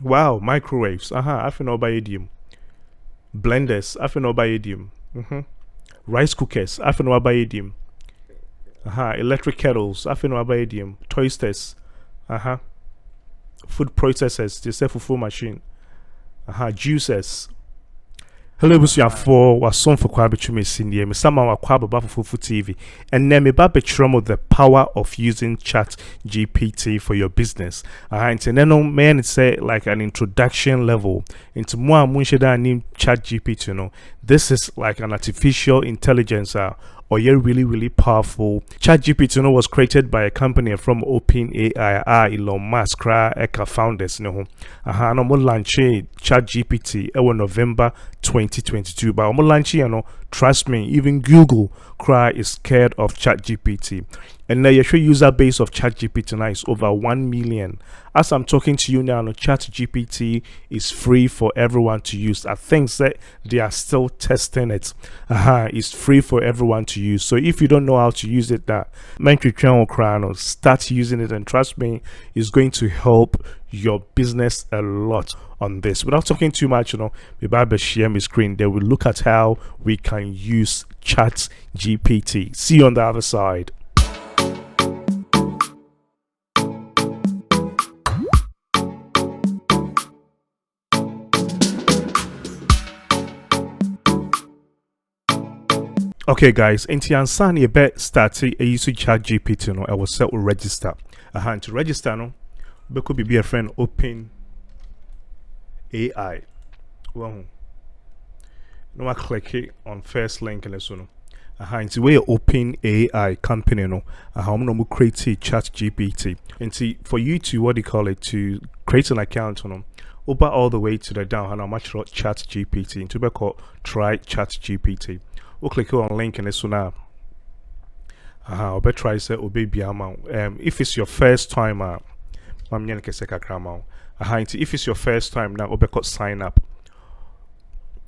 Wow, microwaves. I feel no by idiom. Blenders. I feel no by idiom. Rice cookers. I feel no by idiom. Electric kettles. I feel no by idiom. Toasters. Food processors. They say fufu machine. Juicers. Hello, busuafo wasom for kwa betwumi sindie me sama wakwa baba fufu TV and then me ba betrum the power of using chat GPT for your business. And then no man say like an introduction level into more munsheda name chat GPT, you know. This is like an artificial intelligence or you're really powerful. ChatGPT, you know, was created by a company from OpenAI, Elon Musk, Eka founders, you know. No more launch ChatGPT in November 2022. But I'm launch, you know, trust me, even Google is scared of ChatGPT. And the actual user base of ChatGPT now is over 1 million. As I'm talking to you now, ChatGPT is free for everyone to use. I think that they are still testing it. It's free for everyone to use. So if you don't know how to use it, start using it, and trust me, it's going to help your business a lot on this. Without talking too much, you know, maybe share my screen. They will look at how we can use ChatGPT. See you on the other side. Okay, guys, into answer you bet start a use chat GPT, no, I will set register. To register, no, but could be a friend open AI. Well, no, I click it on first link and so no. Into where open AI company, no, I'm no create a chat GPT. And see for you to what do you call it to create an account, no. Over all the way to the down, and how much chat GPT into be called try chat GPT. We'll click on link and so now. I'll bet try say obey biama. If it's your first time, if it's your first time now, obey sign up.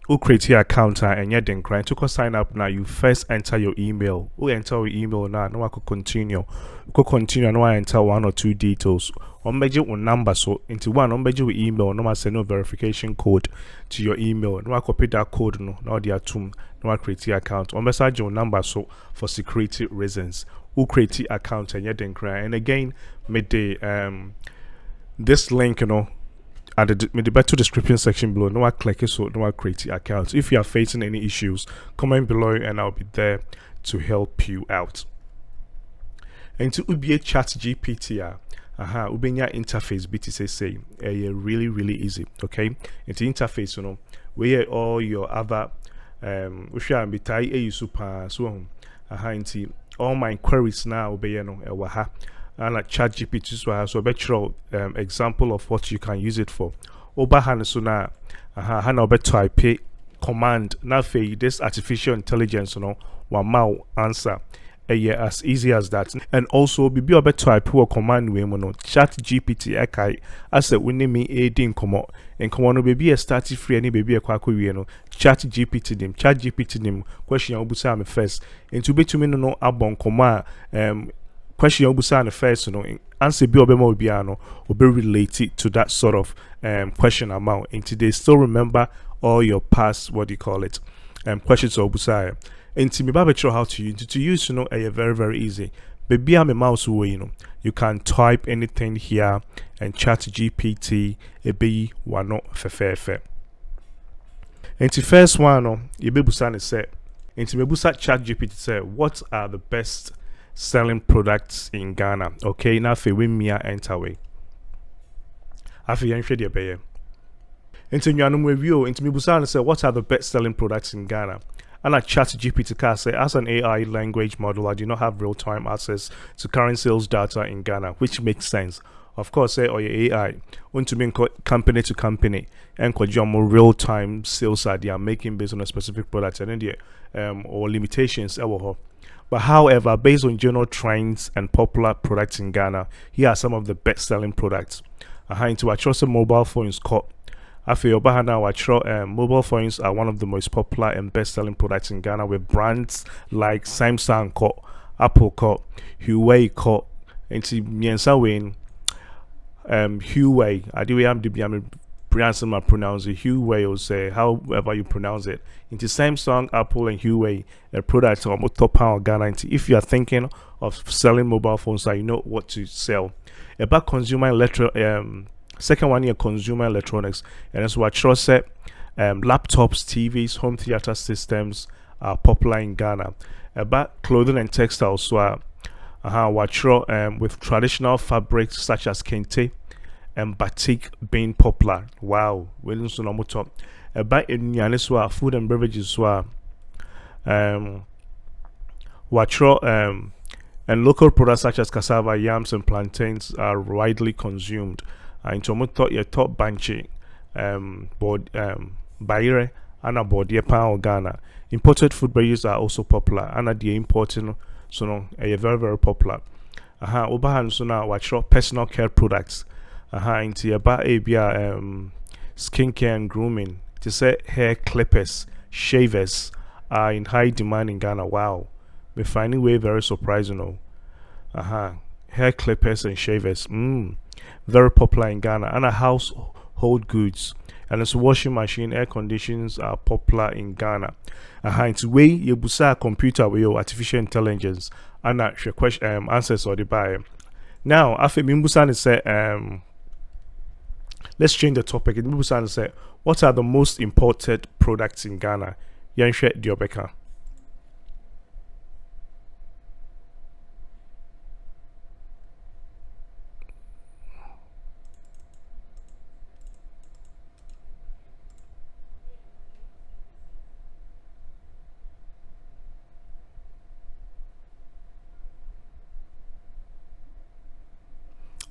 We'll create your account and you're then crying to sign up now. You first enter your email. We'll enter your email now. No, I could continue. We could continue. No, I enter one or two details. On budget one number so into one on budget with email. No, I send no verification code to your email. No, I copy that code. No, now they are two. No, I create your account. On message your number so for security reasons. We'll create your account and you're then crying. And again, made the this link, you know. At the better description section below, no I click it so no I create your account. If you are facing any issues, comment below and I'll be there to help you out. And to be chat GPT, ubenya interface BTC say really easy. Okay, into interface, you know, where all your other if you are bitai super so into all my queries now obey no and like ChatGPT so I bet you example of what you can use it for. Oba Hanasuna Hana type command now for this artificial intelligence, you know, one mouth answer. As easy as that. And also be able to type a command we no ChatGPT akai as a winning me aiding come and come on baby a start free any baby a kwaku we no ChatGPT nim question obusa me first and to be to me no abon command question obusa the first, you know, answer be obema obiano will be related to that sort of question amount. And today still remember all your past what do you call it questions obusa. And to me how to use, you know, very easy. Baby I'm a mouse way, you know. You can type anything here and chat GPT a be one no fair. And the first one no you be busa say and to me busa chat GPT say what are the best selling products in Ghana. Okay, now for Wimia enter way. After you share the pay. Into Yanum review into Mibusan and say what are the best selling products in Ghana? And like ChatGPT can say as an AI language model, I do not have real-time access to current sales data in Ghana, which makes sense. Of course, say or your AI want to be company to company and could more real-time sales idea making based on a specific product and or limitations. But however, based on general trends and popular products in Ghana, here are some of the best-selling products. Into I trust mobile phones called. After mobile phones are one of the most popular and best-selling products in Ghana with brands like Samsung, Apple, Huawei, into Miensa Wayne, Huawei. I do am pronounce it Huawei or say however you pronounce it. Into Samsung, Apple, and Huawei, a product on top power Ghana. If you are thinking of selling mobile phones, so you know what to sell. About consumer second one here, consumer electronics, and that's what Trust said. Laptops, TVs, home theater systems are popular in Ghana. About clothing and textiles, so with traditional fabrics such as kente and batik being popular. Wow, willing to normal top. About in food and beverages, so and local products such as cassava, yams, and plantains are widely consumed. In Tomoto, your top banchi, Baire, and aboard Japan Ghana. Imported food beverages are also popular, and the importing so no, very very popular. Obahan so now watch personal care products. Into about skincare and grooming. To say hair clippers, shavers are in high demand in Ghana. Wow, we finding way very surprising. Hair clippers and shavers, very popular in Ghana. And household goods, and it's washing machine, air conditions are popular in Ghana. It's way you busa computer with your artificial intelligence and your question answers or the buy. Now after Mimbusan say let's change the topic. Mimbusan say what are the most imported products in Ghana? Yanshe Diobeka.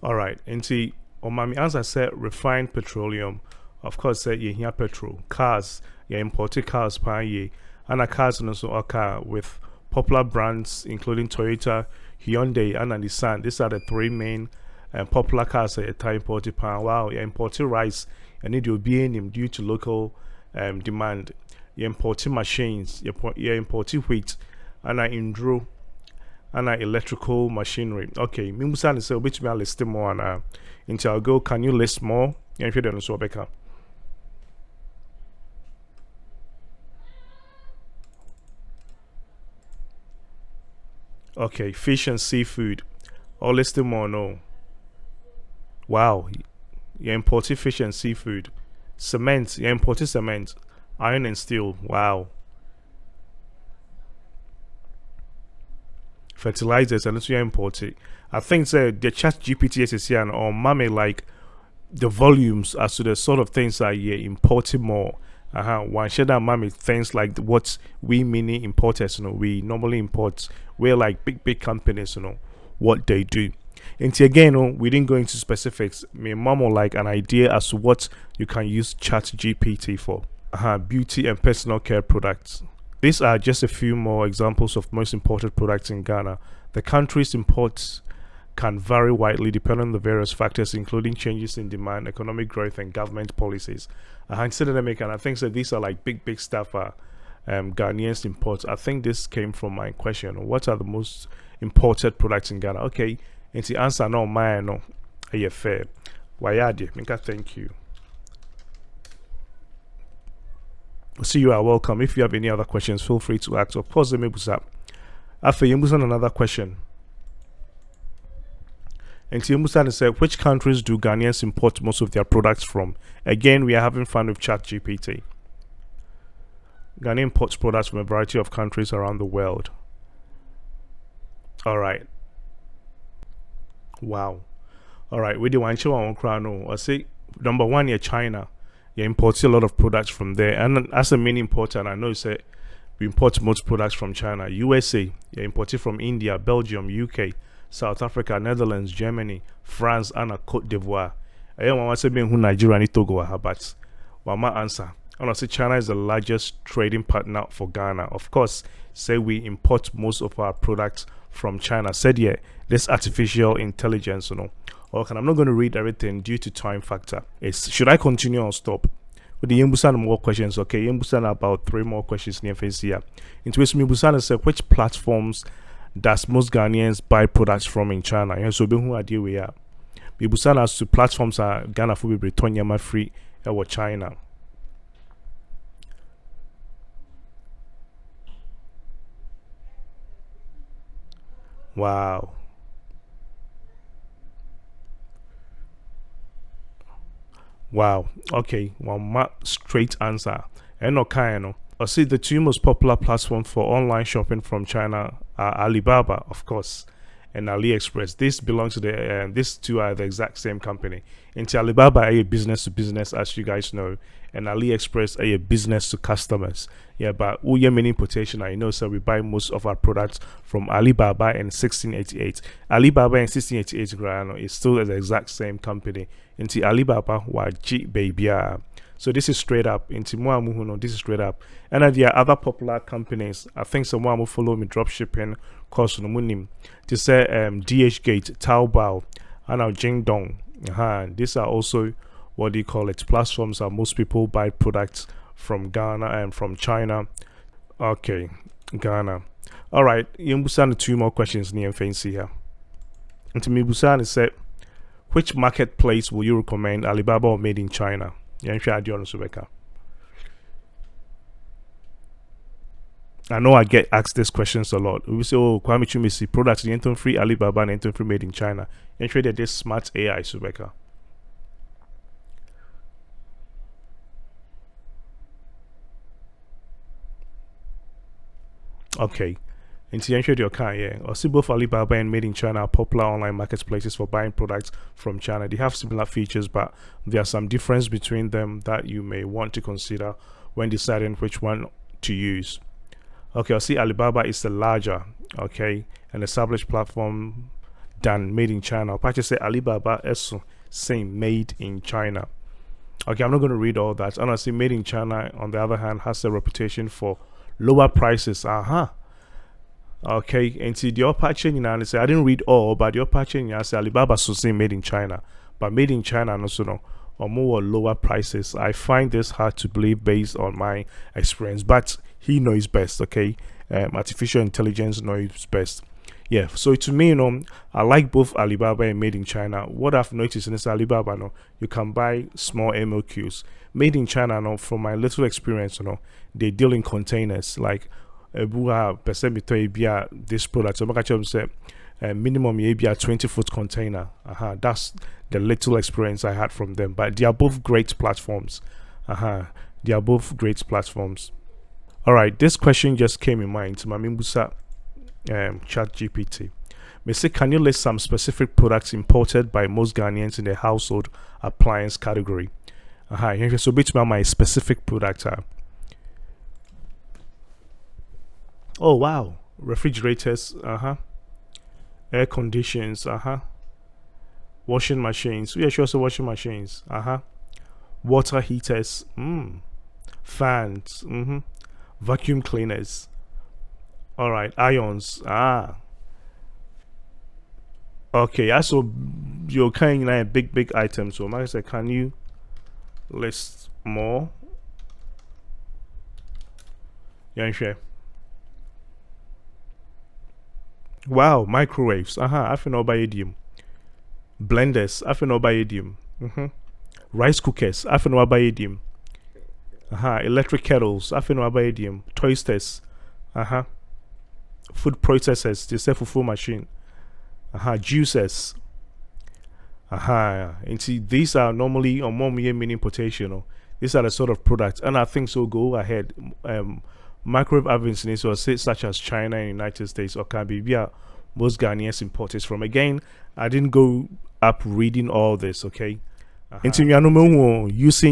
All right, and see, on my answer said refined petroleum. Of course, said you hear petrol, cars, you imported cars per year, and a cars and also a car with popular brands including Toyota, Hyundai, and Nissan. These are the three main popular cars that are imported per. Wow, you imported rice, and need to be in them due to local demand. You imported machines, you imported wheat, and I indrew and electrical machinery. Okay, Mimusan is a bit me list more and into I'll go. Can you list more? Yeah, if you don't know, Becca. Okay, fish and seafood. Or list more, no. Wow, you imported fish and seafood. Cement, you imported cement. Iron and steel. Wow. Fertilizers and also imported. I think the ChatGPT is here or mommy like the volumes as to the sort of things that you importing more. One share that mommy things like what we mini importers, we normally import. We're like big companies, what they do. And again, we didn't go into specifics. Me mom like an idea as to what you can use ChatGPT for. Beauty and personal care products. These are just a few more examples of most imported products in Ghana. The country's imports can vary widely depending on the various factors, including changes in demand, economic growth, and government policies. And I think that these are like big stuff. Ghanaians imports. I think this came from my question. What are the most imported products in Ghana? Okay, and the answer no, mine no. Are fair? Wayadi, Minka, thank you. See, you are welcome. If you have any other questions, feel free to ask. Of course, let me boost up. After you another question. And Timusan said, which countries do Ghanaians import most of their products from? Again, we are having fun with ChatGPT. Ghana imports products from a variety of countries around the world. All right. Wow. All right. We do one show on Crown. I say number one here, China. You import a lot of products from there, and as a main importer, and I know you say we import most products from China. USA, you import it from India, Belgium, UK, South Africa, Netherlands, Germany, France, and Cote d'Ivoire. I don't want to say who Nigeria and Togo, but my answer. And I say China is the largest trading partner for Ghana. Of course, say we import most of our products from China. Said yeah, this artificial intelligence, Okay, I'm not going to read everything due to time factor. Should I continue or stop? With the Yembusan more questions, okay? Yembusan about 3 more questions near face here. Into which Yembusan said, which platforms does most Ghanaians buy products from in China? Yeah, so who are we are? Yembusan as to platforms are Ghana for return Yama free ɛwɔ China. Wow. Wow. Okay. One straight answer. And okay, no. I see the two most popular platforms for online shopping from China are Alibaba, of course, and AliExpress. This belongs to these two are the exact same company. Into Alibaba, a business to business, as you guys know, and AliExpress, a business to customers. Yeah, but we mean importation. I know, so we buy most of our products from Alibaba and 1688. Alibaba and 1688 Grano is still the exact same company. Into Alibaba, Waji baby. So this is straight up. Into Muamuhuno, this is straight up. And then there are other popular companies. I think someone will follow me dropshipping course on Munim. To say DHgate, Taobao, and now Jingdong. These are also what do you call it? Platforms that most people buy products from Ghana and from China. Okay, Ghana. All right, you Busan two more questions near fancy here. And to me, Busan said, which marketplace will you recommend, Alibaba or Made in China? I know I get asked these questions a lot. We say, oh, Kwame Chumisi, products the free Alibaba and free Made in China. And trade this smart AI, Subeka. Okay. Into your car, yeah. Or see both Alibaba and Made in China are popular online marketplaces for buying products from China. They have similar features, but there are some difference between them that you may want to consider when deciding which one to use. Okay, I see Alibaba is the larger, okay, an established platform than Made in China. I'll say Alibaba is same Made in China. Okay, I'm not going to read all that. Honestly, Made in China, on the other hand, has a reputation for lower prices. Okay, and see the upper chain, I didn't read all, but the upper chain, I say Alibaba so say Made in China, but Made in China also no or more lower prices. I find this hard to believe based on my experience, but he knows best. Okay, artificial intelligence knows best. Yeah, so to me, I like both Alibaba and Made in China. What I've noticed in this Alibaba, you can buy small MOQs. Made in China, from my little experience, they deal in containers like this product. So say minimum maybe a 20-foot container. That's the little experience I had from them. But they are both great platforms. They are both great platforms. All right, this question just came in mind. Mamimbusa ChatGPT. May say, can you list some specific products imported by most Ghanaians in the household appliance category? So bit my specific product. Oh wow, refrigerators, air conditions, washing machines. Yeah, sure. So washing machines, water heaters, fans, vacuum cleaners. All right, irons. Okay. Also, you're kind of big items. So, I said, can you list more? Yeah, sure. Wow, microwaves. I feel no by idiom. Blenders. I feel no by idiom. Rice cookers. I feel no by idiom. Electric kettles. I feel no by idiom. Toasters. Food processors. They say fufu machine. Juicers. And see, these are normally on more mini importation. These are the sort of products, and I think so. Go ahead. Microwave ovens in Israel, such as China and United States, or can be via most Ghanaians import is from. Again, I didn't go up reading all this, okay? Using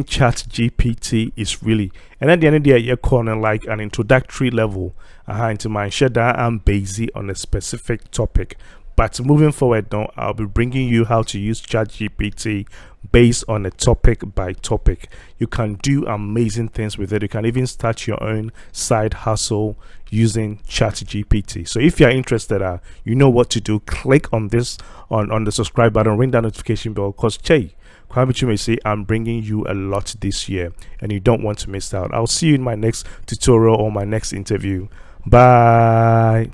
ChatGPT is really, and at the end of the day, you're calling like an introductory level into my shadow and based on a specific topic. But moving forward now, I'll be bringing you how to use ChatGPT based on a topic by topic. You can do amazing things with it. You can even start your own side hustle using ChatGPT. So if you're interested, you know what to do. Click on this on the subscribe button, ring that notification bell, because Kwame may say I'm bringing you a lot this year and you don't want to miss out. I'll see you in my next tutorial or my next interview. Bye.